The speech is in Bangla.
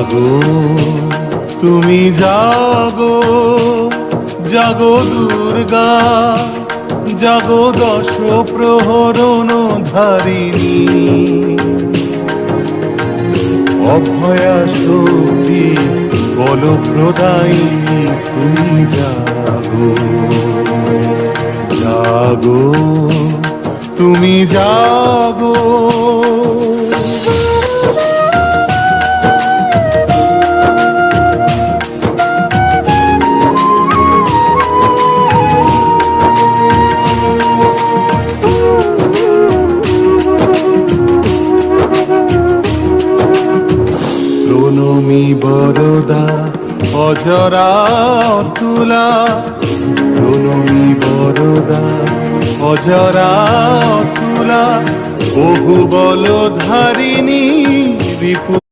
জাগো তুমি জাগো, জাগো দুর্গা, জাগো দশ প্রহরণ ধারিণী, অভয়া শক্তি বল প্রদায়িনী তুমি জাগো, জাগো তুমি জাগো। প্রণমী বরদা অজরা অতুলা, প্রণমী বরদা অজরা অতুলা, বহু বল ধারিণী রিপু।